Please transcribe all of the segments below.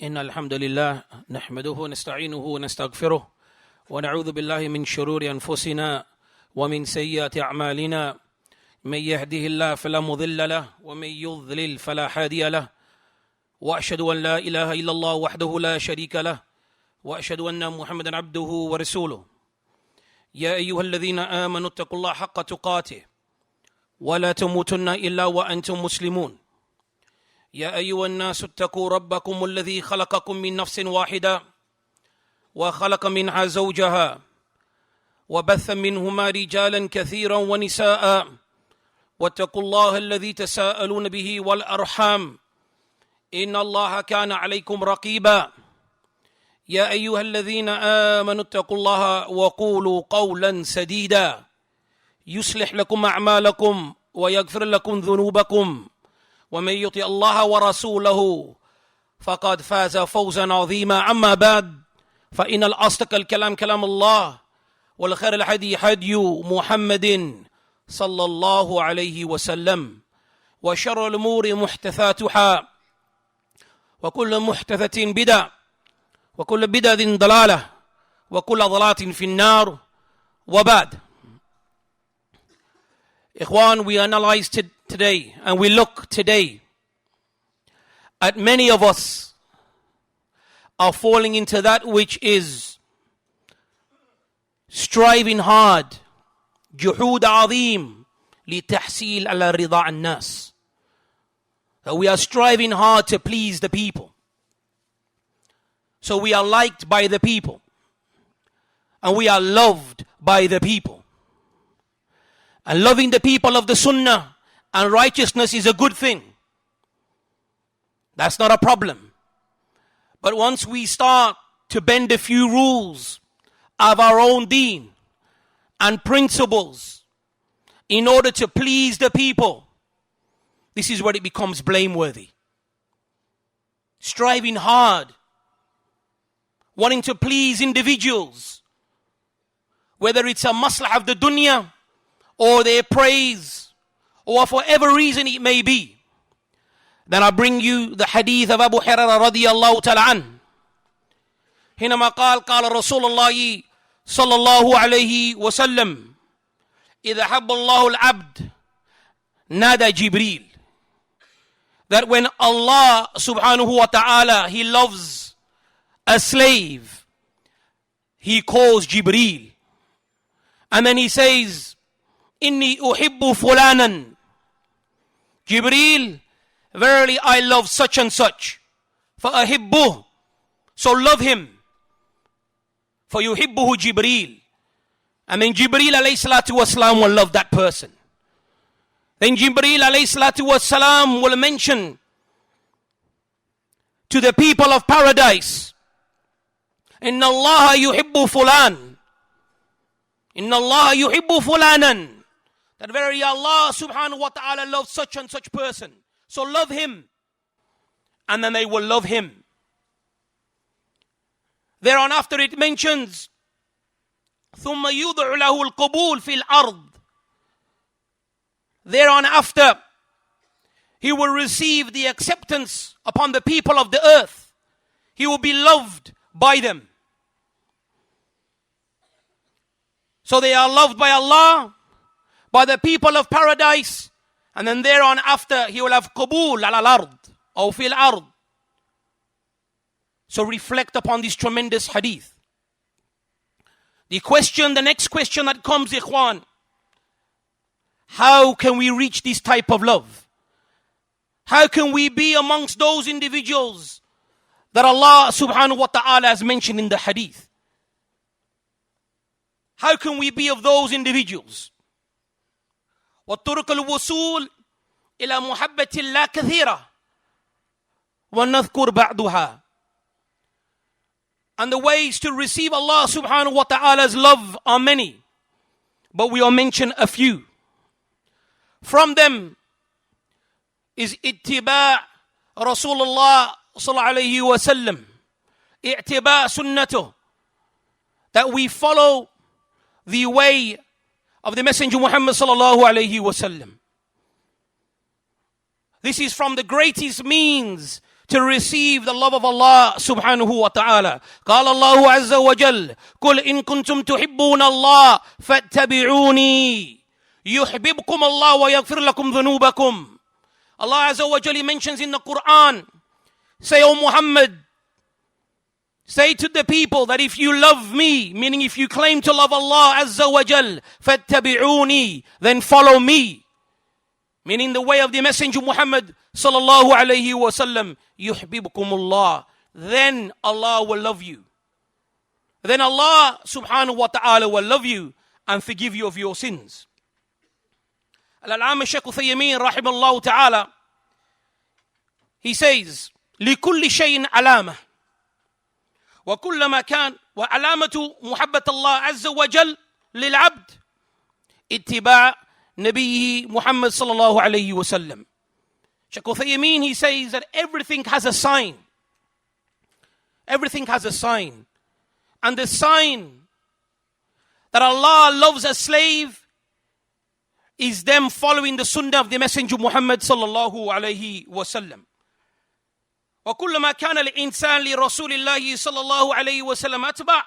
إن الحمد لله نحمده ونستعينه ونستغفره ونعوذ بالله من شرور أنفسنا ومن سيئات أعمالنا من يهده الله فلا مضل له ومن يضلل فلا هادي له وأشهد أن لا إله إلا الله وحده لا شريك له وأشهد أن محمدا عبده ورسوله يا أيها الذين آمنوا اتقوا الله حق تقاته ولا تموتن إلا وأنتم مسلمون يا أيها الناس اتقوا ربكم الذي خلقكم من نفس واحدة وخلق منها زوجها وبث منهما رجالا كثيرا ونساء واتقوا الله الذي تساءلون به والأرحام إن الله كان عليكم رقيبا يا أيها الذين آمنوا اتقوا الله وقولوا قولا سديدا يصلح لكم أعمالكم ويغفر لكم ذنوبكم ومن يطع الله ورسوله فقد فاز فوزا عظيما أما بعد فإن الأصدق الكلام كلام الله والخير الهدي هدي محمد صلى الله عليه وسلم وشر الأمور محدثاتها وكل محدثة بدعة وكل بدعة ضلالة وكل ضلالة في النار وبعد. Ikhwan, we analyze today and we look today at many of us are falling into that which is striving hard جهود عظيم لتحصيل على رضا الناس. We are striving hard to please the people. So we are liked by the people and we are loved by the people. And loving the people of the Sunnah and righteousness is a good thing. That's not a problem. But once we start to bend a few rules of our own deen and principles in order to please the people, this is where it becomes blameworthy. Striving hard, wanting to please individuals, whether it's a maslah of the dunya or their praise, or for whatever reason it may be. Then I bring you the hadith of Abu Hurairah radiyallahu ta'ala an. حينما قال رسول الله صلى الله عليه وسلم إذا حب الله العبد نادى جبريل. That when Allah subhanahu wa ta'ala, He loves a slave, He calls Jibreel. And then He says, Inni uhibbu fulanan. Jibreel, verily I love such and such. فأحبه. So love him. فيحبه Jibreel. And then Jibreel alayhi salatu wasalam will love that person. Then Jibreel alayhi salatu wasalam will mention to the people of paradise, Inna Allah yuhibbu fulan. Inna Allah yuhibbu fulanan. That very Allah subhanahu wa ta'ala loves such and such person. So love him. And then they will love him. Thereon after it mentions, ثُمَّ يُوضِعُ لَهُ الْقُبُولِ فِي الْأَرْضِ. Thereon after, he will receive the acceptance upon the people of the earth. He will be loved by them. So they are loved by Allah, by the people of paradise, and then thereon after he will have qabul ala al-ard or fil ard. So reflect upon this tremendous hadith. The next question that comes, ikhwan, how can we reach this type of love? How can we be amongst those individuals that Allah subhanahu wa ta'ala has mentioned in the hadith? How can we be of those individuals? وطرق الوصول إلى محبة الله كثيرة ونذكر بعضها. And the ways to receive Allah subhanahu wa ta'ala's love are many, but we will mention a few. From them is اتباع رسول الله صلى الله عليه وسلم, اتباع سنته, that we follow the way of the Messenger Muhammad sallallahu alayhi wasallam. This is from the greatest means to receive the love of Allah subhanahu wa ta'ala. قال الله عز وجل قل إن كنتم تحبون الله فاتبعوني يحببكم الله ويغفر لكم ذنوبكم. Allah Azza wa Jalla mentions in the Quran, say, O Muhammad, say to the people that if you love me, meaning if you claim to love Allah Azza wa Jal, fattabi'uni, then follow me. Meaning the way of the Messenger Muhammad sallallahu alayhi wa sallam, yuhibbukumullah. Then Allah will love you. Then Allah subhanahu wa ta'ala will love you and forgive you of your sins. Al-Allama Shaykh Uthaymeen rahimahullah ta'ala, he says, لكل شيء علامة وكلما كان وعلامة محبة الله عز وجل للعبد اتباع نبيه محمد صلى الله عليه وسلم. Shaykh Uthaymeen, he says that everything has a sign. Everything has a sign. And the sign that Allah loves a slave is them following the sunnah of the Messenger Muhammad sallallahu alayhi wa sallam. وكلما كان الإنسان لرسول الله صلى الله عليه وسلم أتبع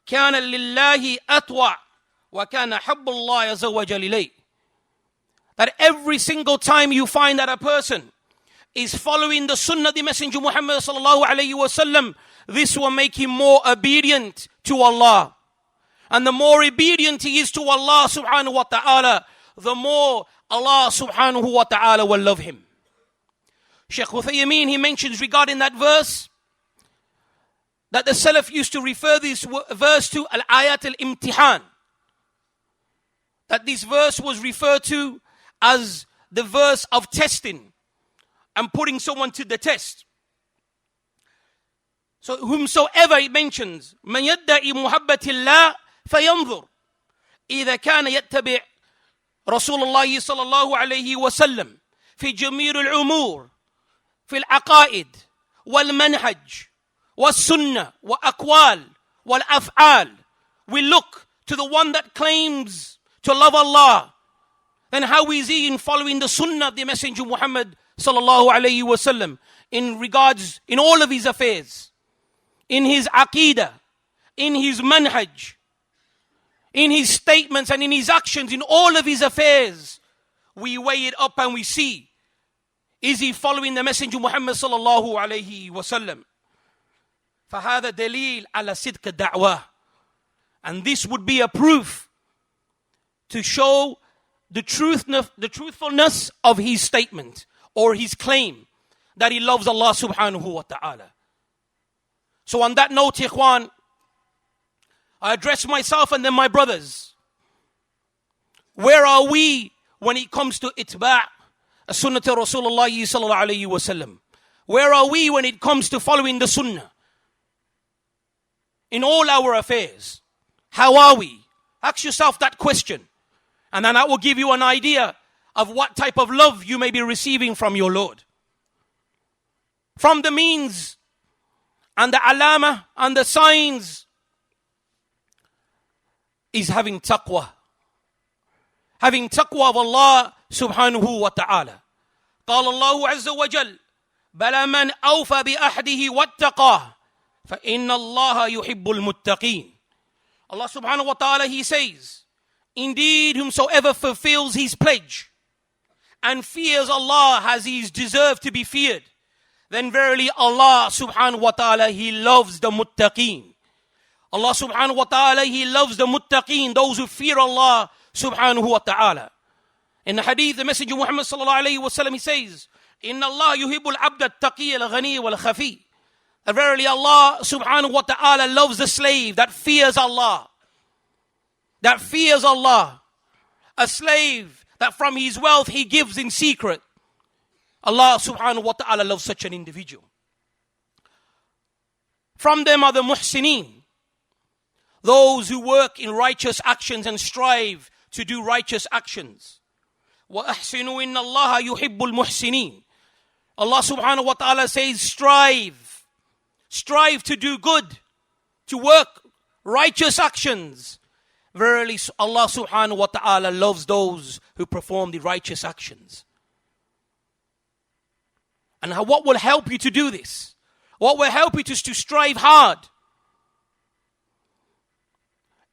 كان لله أطوع وكان حب الله عز وجل إليه. That every single time you find that a person is following the sunnah of the Messenger Muhammad sallallahu alayhi wa sallam, this will make him more obedient to Allah. And the more obedient he is to Allah subhanahu wa ta'ala, the more Allah subhanahu wa ta'ala will love him. Shaykh Uthaymeen, he mentions regarding that verse that the Salaf used to refer this verse to al-ayat al-imtihan. That this verse was referred to as the verse of testing and putting someone to the test. So whomsoever it mentions, من يدعي محبة الله فينظر إذا كان يتبع رسول الله صلى الله عليه وسلم في جميع الأمور في العقائد والمنهج والسنة وأقوال والأفعال. We look to the one that claims to love Allah. Then how is he in following the sunnah of the Messenger Muhammad sallallahu alayhi wa sallam in regards, in all of his affairs, in his aqidah, in his manhaj, in his statements and in his actions, in all of his affairs. We weigh it up and we see, is he following the Messenger Muhammad sallallahu alayhi wa sallam? فَهَذَا دَلِيلٌ عَلَى صِدْقِ الدَّعْوَةِ. And this would be a proof to show the truthfulness of his statement or his claim that he loves Allah subhanahu wa ta'ala. So on that note, ikhwan, I address myself and then my brothers. Where are we when it comes to itba' as-sunnah to Rasulullah sallallahu alayhi wa sallam? Where are we when it comes to following the sunnah? In all our affairs, how are we? Ask yourself that question. And then that will give you an idea of what type of love you may be receiving from your Lord. From the means and the alama and the signs is having taqwa. Having taqwa of Allah subhanahu wa ta'ala. قال الله عز وجل بلى من أوفى بأحده واتقاه فإن الله يحب المتقين. Allah subhanahu wa ta'ala, he says, indeed, whomsoever fulfills his pledge and fears Allah as he is deserved to be feared, then verily Allah subhanahu wa ta'ala, he loves the muttaqeen. Allah subhanahu wa ta'ala, he loves the muttaqeen, those who fear Allah subhanahu wa ta'ala. In the hadith, the Messenger Muhammad sallallahu alayhi wa sallam, he says, إِنَّ اللَّهَ يُحِبُّ الْعَبْدَ التَّقِيَّ الْغَنِيَّ وَالْخَفِيَّ. Verily Allah subhanahu wa ta'ala loves the slave that fears Allah. That fears Allah. A slave that from his wealth he gives in secret. Allah subhanahu wa ta'ala loves such an individual. From them are the muhsineen. Those who work in righteous actions and strive to do righteous actions. وَأَحْسِنُوا إِنَّ اللَّهَ يُحِبُّ الْمُحْسِنِينَ. Allah subhanahu wa ta'ala says, strive to do good, to work righteous actions. Verily Allah subhanahu wa ta'ala loves those who perform the righteous actions. And what will help you to do this? What will help you to strive hard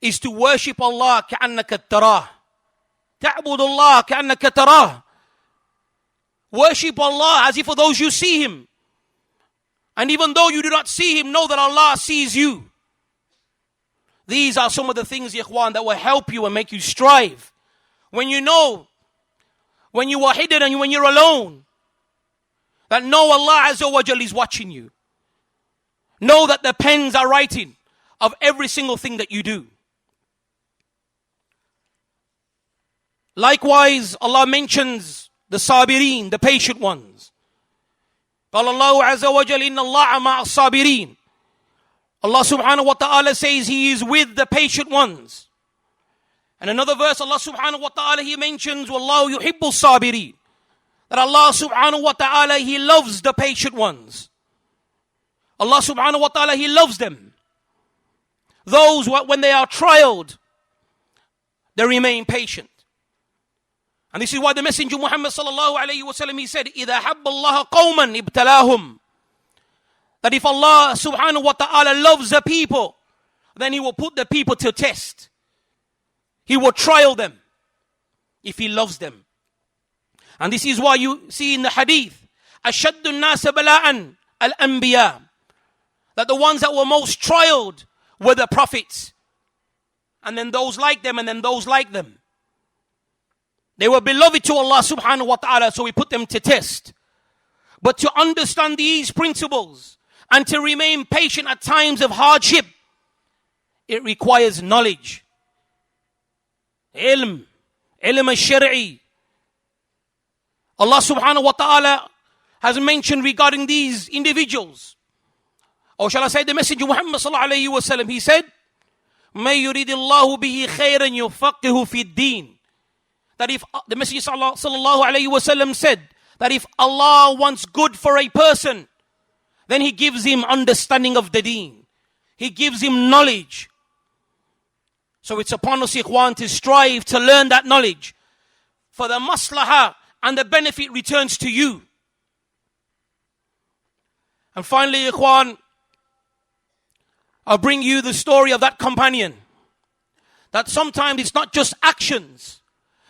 is to worship Allah كأنك تراه. تعبد الله كأنك تراه. Worship Allah as if for those you see Him. And even though you do not see Him, know that Allah sees you. These are some of the things, ikhwan, that will help you and make you strive. When you know, when you are hidden and when you're alone, that know Allah Azza wa Jal is watching you. Know that the pens are writing of every single thing that you do. Likewise, Allah mentions the sabirin, the patient ones. قال الله عز وجل إن الله مع الصابرين. Allah subhanahu wa ta'ala says He is with the patient ones. And another verse, Allah subhanahu wa ta'ala, He mentions وَاللَّهُ يُحِبُّ الصَّابِرِينَ. That Allah subhanahu wa ta'ala, He loves the patient ones. Allah subhanahu wa ta'ala, He loves them. Those when they are trialed, they remain patient. And this is why the Messenger Muhammad sallallahu alayhi wa sallam, he said, إِذَا حَبَّ اللَّهَ قَوْمًا ابْتَلَاهُمْ. That if Allah subhanahu wa ta'ala loves the people, then He will put the people to test. He will trial them if He loves them. And this is why you see in the hadith, أَشَدُّ النَّاسَ بَلَاءً الْأَنْبِيَاء. That the ones that were most trialed were the prophets. And then those like them, and then those like them. They were beloved to Allah subhanahu wa ta'ala, so He put them to test. But to understand these principles and to remain patient at times of hardship, it requires knowledge. Ilm al-shari'i. Allah subhanahu wa ta'ala has mentioned regarding these individuals. Or shall I say the Messenger Muhammad sallallahu alayhi wa sallam, he said, مَن يُرِيدِ اللَّهُ بِهِ خَيْرًا يُفَقِّهُ فِي الدِّينِ. That if the Messenger sallallahu alayhi wa sallam said that if Allah wants good for a person, then He gives him understanding of the deen. He gives him knowledge. So it's upon us, ikhwan, to strive to learn that knowledge. For the maslahah and the benefit returns to you. And finally, ikhwan, I'll bring you the story of that companion. That sometimes it's not just actions,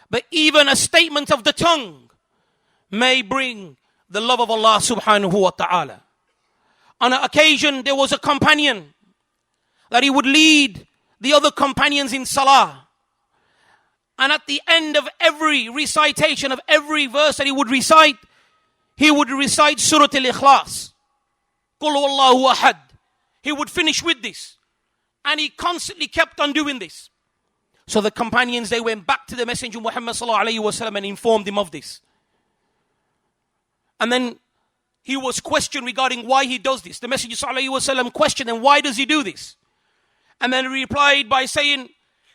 but even a statement of the tongue may bring the love of Allah subhanahu wa ta'ala. On an occasion, there was a companion that he would lead the other companions in salah. And at the end of every recitation of every verse that he would recite Surah Al-Ikhlas. Qul huwallahu ahad. He would finish with this. And he constantly kept on doing this. So the companions, they went back to the Messenger Muhammad sallallahu alayhi wa sallam and informed him of this. And then he was questioned regarding why he does this. The Messenger sallallahu alayhi wa sallam questioned him, why does he do this? And then he replied by saying,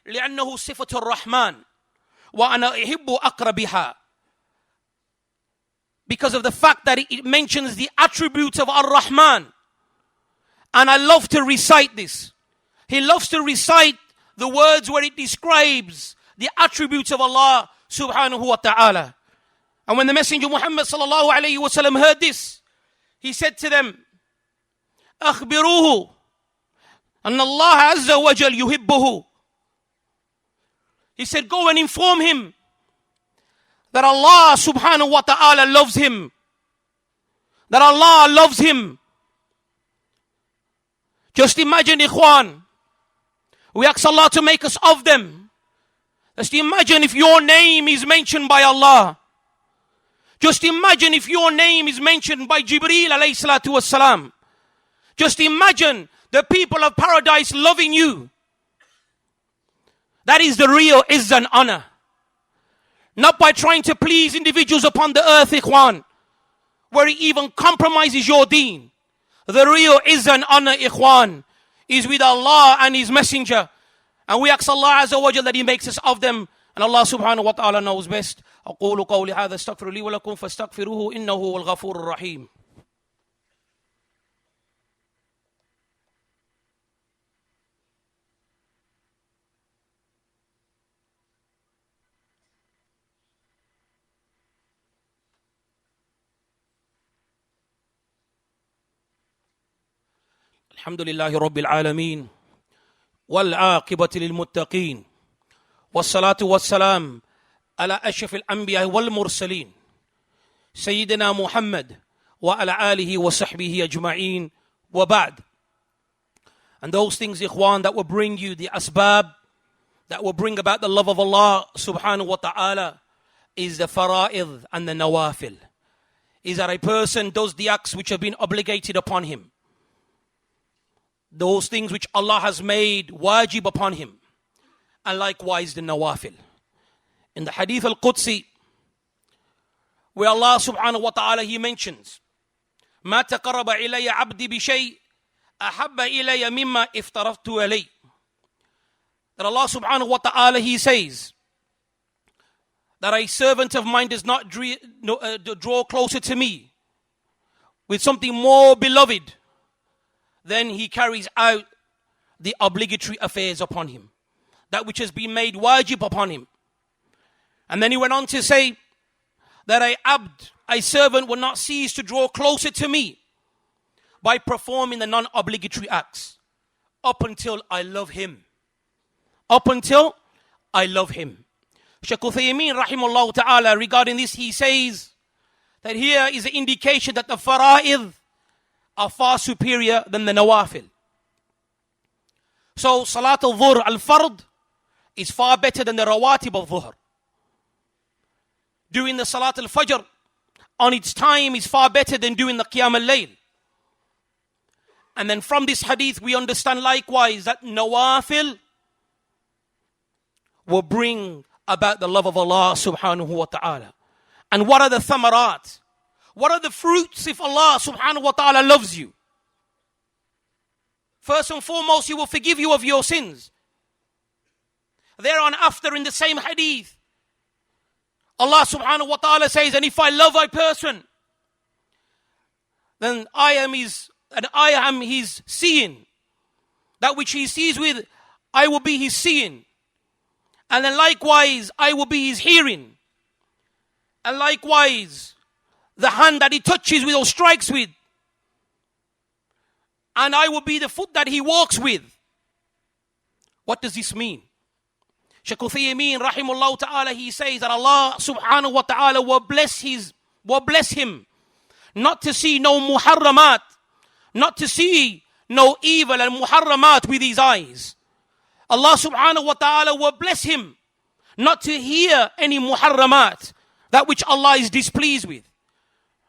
لِأَنَّهُ صِفَةُ الرَّحْمَنِ وَأَنَا أُحِبُّ أَقْرَ بِهَا. Because of the fact that it mentions the attributes of Ar-Rahman. And I love to recite this. He loves to recite the words where it describes the attributes of Allah subhanahu wa ta'ala. And when the Messenger Muhammad sallallahu alayhi wa sallam heard this, he said to them, أخبروه أن الله عز وجل يحبه. He said, go and inform him that Allah subhanahu wa ta'ala loves him. That Allah loves him. Just imagine, ikhwan, we ask Allah to make us of them. Just imagine if your name is mentioned by Allah. Just imagine if your name is mentioned by Jibreel alayhi salatu wassalam. Just imagine the people of paradise loving you. That is the real izzah and honor. Not by trying to please individuals upon the earth, ikhwan, where it even compromises your deen. The real izzah and honor, ikhwan, is with Allah and His Messenger. And we ask Allah Azza wa Jalla that He makes us of them. And Allah subhanahu wa ta'ala knows best. أقول قولي هذا استغفر لي ولكم فاستغفروه إنه هو الغفور الرحيم. الحمد لله رب العالمين والعاقبة للمتقين والصلاة والسلام على أشرف الأنبياء والمرسلين سيدنا محمد وعلى آله وصحبه أجمعين وبعد. And those things, ikhwan, that will bring you the asbab, that will bring about the love of Allah subhanahu wa ta'ala, is the fara'id and the nawafil. Is that a person does the acts which have been obligated upon him, those things which Allah has made wajib upon him, and likewise the nawafil. In the hadith al-Qudsi, where Allah subhanahu wa ta'ala, He mentions, مَا تَقَرَّبَ إِلَيَّ عَبْدِي بِشَيْءٍ أَحَبَّ إِلَيَّ مِمَّا افترضت عَلَيْهِ. That Allah subhanahu wa ta'ala, He says that a servant of mine does not draw closer to me with something more beloved than he carries out the obligatory affairs upon him, that which has been made wajib upon him. And then he went on to say that a servant will not cease to draw closer to me by performing the non-obligatory acts up until I love him. Up until I love him. Shaykh Uthaymeen rahimahullah ta'ala, regarding this, he says that here is an indication that the fara'id are far superior than the nawafil. So Salat al-Dhuhr al-Fard is far better than the rawatib al-Dhuhr. Doing the Salat al-Fajr on its time is far better than doing the Qiyam al-Layl. And then from this hadith we understand likewise that nawafil will bring about the love of Allah subhanahu wa ta'ala. And what are the thamarat? What are the fruits if Allah subhanahu wa ta'ala loves you? First and foremost, He will forgive you of your sins. Thereon after, in the same hadith, Allah subhanahu wa ta'ala says, and if I love a person, then I am his seeing. That which he sees with, I will be his seeing. And then likewise, I will be his hearing. And likewise, the hand that he touches with or strikes with. And I will be the foot that he walks with. What does this mean? Shaykh Uthaymeen rahimahullah ta'ala, he says that Allah subhanahu wa ta'ala will bless him not to see no muharramat, not to see no evil and muharramat with his eyes. Allah subhanahu wa ta'ala will bless him not to hear any muharramat, that which Allah is displeased with.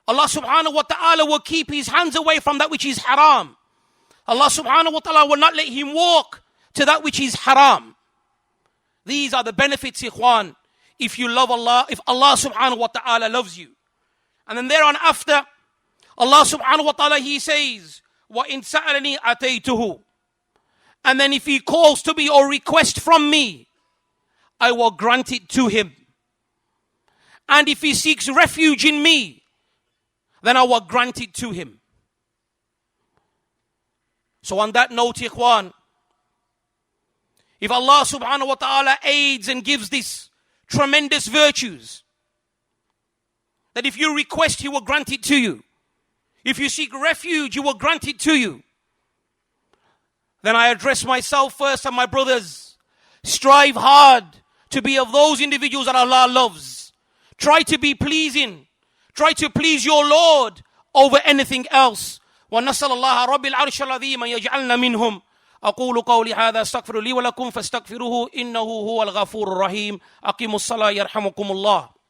Allah subhanahu wa ta'ala will keep his hands away from that which is haram. Allah subhanahu wa ta'ala will not let him walk to that which is haram. These are the benefits, ikhwan, if you love Allah, if Allah subhanahu wa ta'ala loves you. And then thereon after, Allah subhanahu wa ta'ala, He says, وَإِن سَأَلَنِي أَتَيْتُهُ. And then if he calls to me or request from me, I will grant it to him. And if he seeks refuge in me, then I will grant it to him. So on that note, ikhwan, if Allah subhanahu wa ta'ala aids and gives this tremendous virtues, that if you request, He will grant it to you. If you seek refuge, He will grant it to you. Then I address myself first and my brothers. Strive hard to be of those individuals that Allah loves. Try to be pleasing. Try to please your Lord over anything else. ونسأل الله رب العرش العظيم أن يجعلنا منهم. أقول قولي هذا استغفر لي ولكم فاستغفروه إنه هو الغفور الرحيم. أقيموا الصلاة يرحمكم الله.